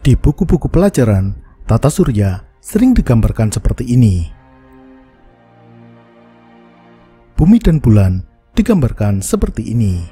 Di buku-buku pelajaran, tata surya sering digambarkan seperti ini. Bumi dan bulan digambarkan seperti ini.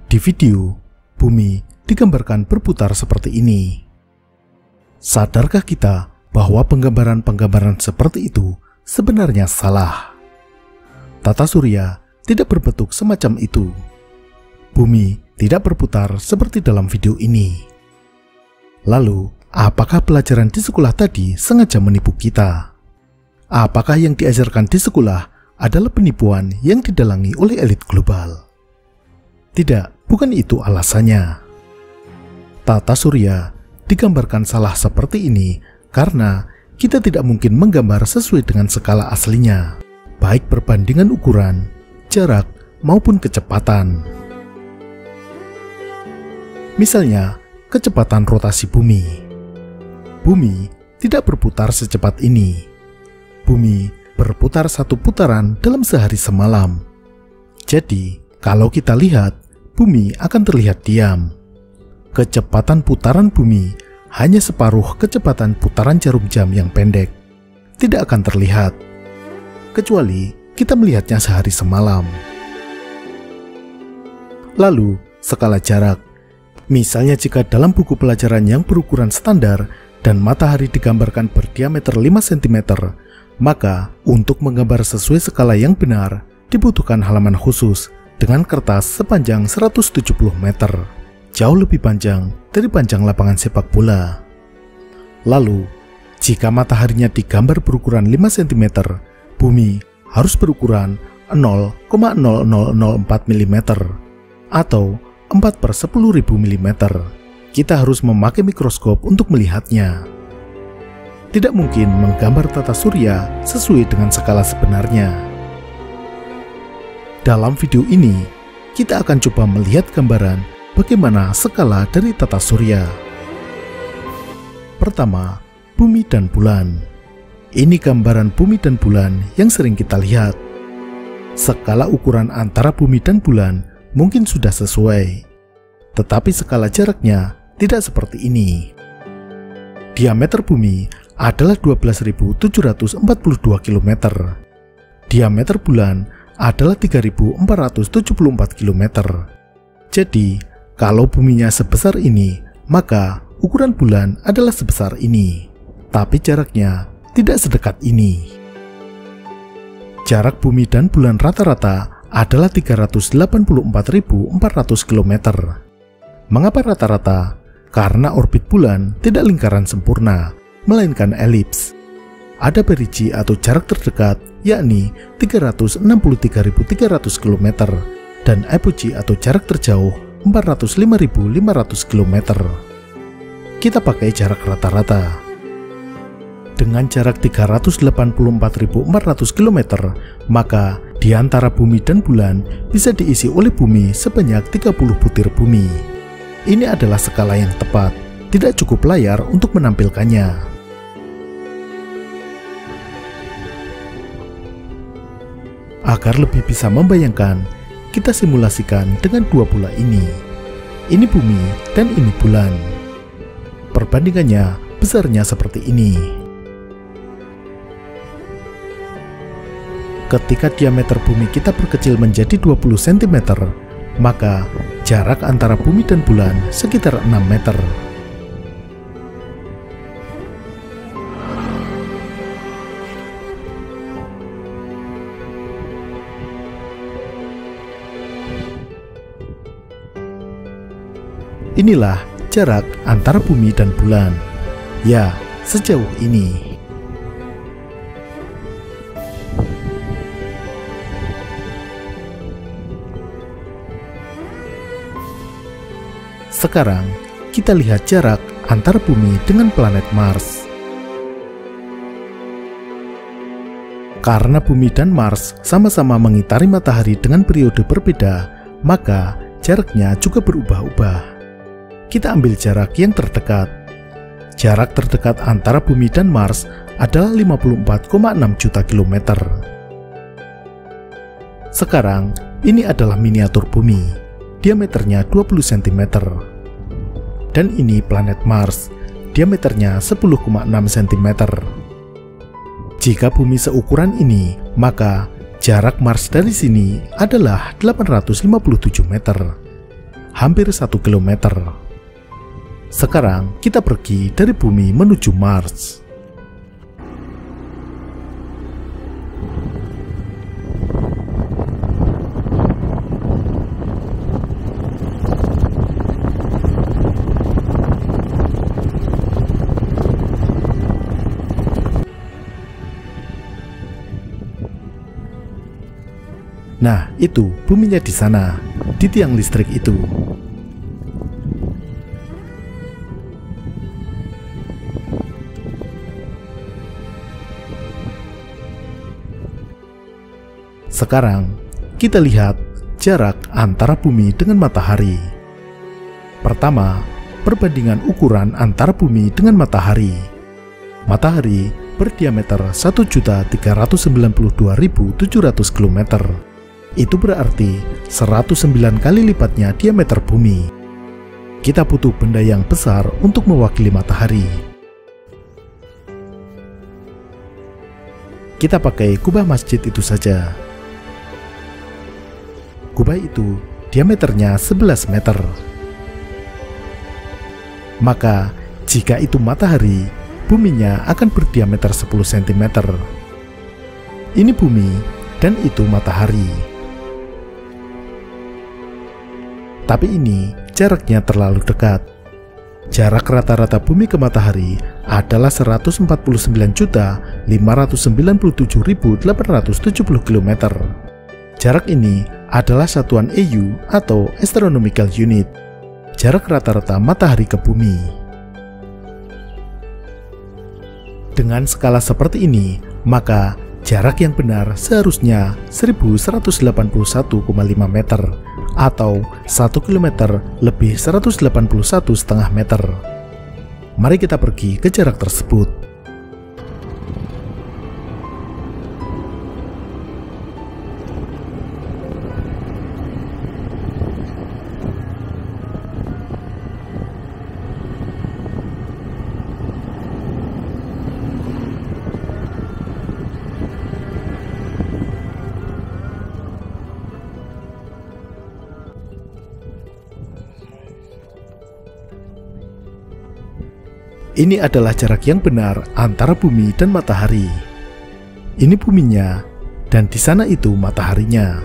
Di video, bumi digambarkan berputar seperti ini. Sadarkah kita bahwa penggambaran-penggambaran seperti itu sebenarnya salah? Tata surya tidak berbentuk semacam itu. Bumi tidak berputar seperti dalam video ini. Lalu, apakah pelajaran di sekolah tadi sengaja menipu kita? Apakah yang diajarkan di sekolah adalah penipuan yang didalangi oleh elit global? Tidak, bukan itu alasannya. Tata surya digambarkan salah seperti ini karena kita tidak mungkin menggambar sesuai dengan skala aslinya, baik perbandingan ukuran, jarak, maupun kecepatan. Misalnya, kecepatan rotasi bumi. Bumi tidak berputar secepat ini. Bumi berputar satu putaran dalam sehari semalam. Jadi, kalau kita lihat, bumi akan terlihat diam. Kecepatan putaran bumi hanya separuh kecepatan putaran jarum jam yang pendek. Tidak akan terlihat, kecuali kita melihatnya sehari semalam. Lalu, skala jarak. Misalnya jika dalam buku pelajaran yang berukuran standar dan matahari digambarkan berdiameter 5 cm, maka untuk menggambar sesuai skala yang benar dibutuhkan halaman khusus dengan kertas sepanjang 170 meter, jauh lebih panjang dari panjang lapangan sepak bola. Lalu, jika mataharinya digambar berukuran 5 cm, bumi harus berukuran 0,0004 mm atau 4/10.000 mm. Kita harus memakai mikroskop untuk melihatnya. Tidak mungkin menggambar tata surya sesuai dengan skala sebenarnya. Dalam video ini, kita akan coba melihat gambaran bagaimana skala dari tata surya. Pertama, bumi dan bulan. Ini gambaran bumi dan bulan yang sering kita lihat. Skala ukuran antara bumi dan bulan mungkin sudah sesuai, tetapi skala jaraknya tidak seperti ini. Diameter bumi adalah 12.742 km. Diameter bulan adalah 3.474 km. Jadi, kalau buminya sebesar ini, maka ukuran bulan adalah sebesar ini. Tapi jaraknya tidak sedekat ini. Jarak bumi dan bulan rata-rata adalah 384.400 km. Mengapa rata-rata? Karena orbit bulan tidak lingkaran sempurna, melainkan elips. Ada perigi atau jarak terdekat, yakni 363.300 km, dan apogee atau jarak terjauh 405.500 km. Kita pakai jarak rata-rata. Dengan jarak 384.400 km, maka di antara bumi dan bulan bisa diisi oleh bumi sebanyak 30 butir bumi. Ini adalah skala yang tepat, tidak cukup layar untuk menampilkannya. Agar lebih bisa membayangkan, kita simulasikan dengan dua bola ini. Ini bumi dan ini bulan. Perbandingannya besarnya seperti ini. Ketika diameter bumi kita perkecil menjadi 20 cm, maka jarak antara bumi dan bulan sekitar 6 meter. Inilah jarak antara bumi dan bulan. Ya, sejauh ini. Sekarang, kita lihat jarak antara bumi dengan planet Mars. Karena bumi dan Mars sama-sama mengitari matahari dengan periode berbeda, maka jaraknya juga berubah-ubah. Kita ambil jarak yang terdekat. Jarak terdekat antara bumi dan Mars adalah 54,6 juta kilometer. Sekarang, ini adalah miniatur bumi. Diameternya 20 cm. dan ini planet Mars, diameternya 10,6 cm. Jika bumi seukuran ini, maka jarak Mars dari sini adalah 857 meter, hampir 1 km. Sekarang kita pergi dari bumi menuju Mars. Nah, itu buminya di sana, di tiang listrik itu. Sekarang, kita lihat jarak antara bumi dengan matahari. Pertama, perbandingan ukuran antara bumi dengan matahari. Matahari berdiameter 1.392.700 km. Itu berarti 109 kali lipatnya diameter bumi. Kita butuh benda yang besar untuk mewakili matahari. Kita pakai kubah masjid itu saja. Kubah itu diameternya 11 meter. Maka, jika itu matahari, buminya akan berdiameter 10 cm. Ini bumi dan itu matahari. Tapi ini jaraknya terlalu dekat. Jarak rata-rata bumi ke matahari adalah 149.597.870 km. Jarak ini adalah satuan EU atau Astronomical Unit, jarak rata-rata matahari ke bumi. Dengan skala seperti ini, maka jarak yang benar seharusnya 1181,5 meter atau 1 km lebih 181,5 meter. Mari kita pergi ke jarak tersebut. Ini adalah jarak yang benar antara bumi dan matahari. Ini buminya, dan di sana itu mataharinya.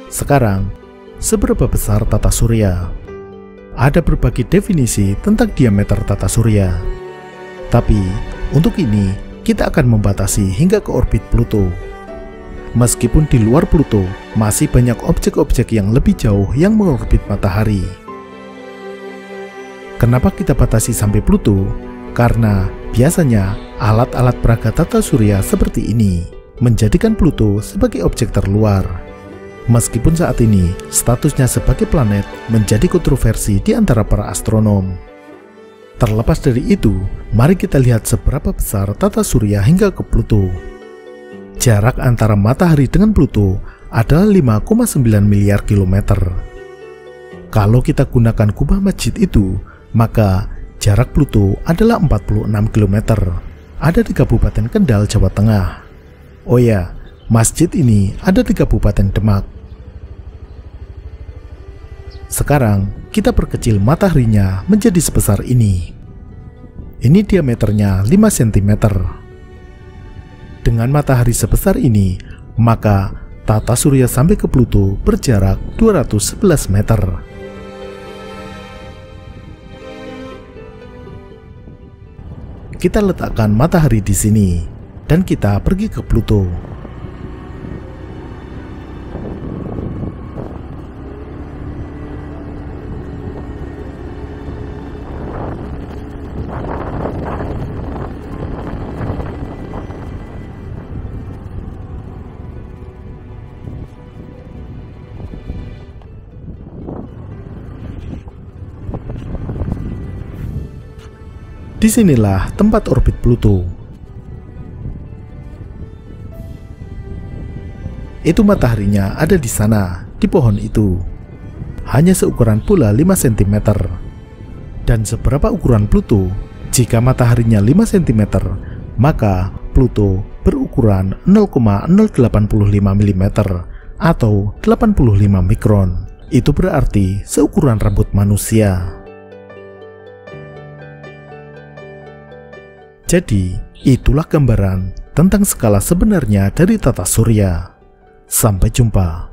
Sekarang, seberapa besar tata surya? Ada berbagai definisi tentang diameter tata surya. Tapi, untuk ini, kita akan membatasi hingga ke orbit Pluto. Meskipun di luar Pluto, masih banyak objek-objek yang lebih jauh yang mengorbit matahari. Kenapa kita batasi sampai Pluto? Karena biasanya alat-alat peraga tata surya seperti ini menjadikan Pluto sebagai objek terluar. Meskipun saat ini statusnya sebagai planet menjadi kontroversi di antara para astronom. Terlepas dari itu, mari kita lihat seberapa besar tata surya hingga ke Pluto. Jarak antara matahari dengan Pluto adalah 5,9 miliar kilometer. Kalau kita gunakan kubah masjid itu, maka jarak Pluto adalah 46 km. Ada di Kabupaten Kendal, Jawa Tengah. Oh ya, masjid ini ada di Kabupaten Demak. Sekarang, kita perkecil mataharinya menjadi sebesar ini. Ini diameternya 5 cm. Dengan matahari sebesar ini, maka tata surya sampai ke Pluto berjarak 211 meter. Kita letakkan matahari di sini, dan kita pergi ke Pluto. Disinilah tempat orbit Pluto. itu mataharinya ada di sana, di pohon itu. Hanya seukuran bola 5 cm. Dan seberapa ukuran Pluto? Jika mataharinya 5 cm, maka Pluto berukuran 0,085 mm atau 85 mikron. Itu berarti seukuran rambut manusia. Jadi, itulah gambaran tentang skala sebenarnya dari tata surya. Sampai jumpa.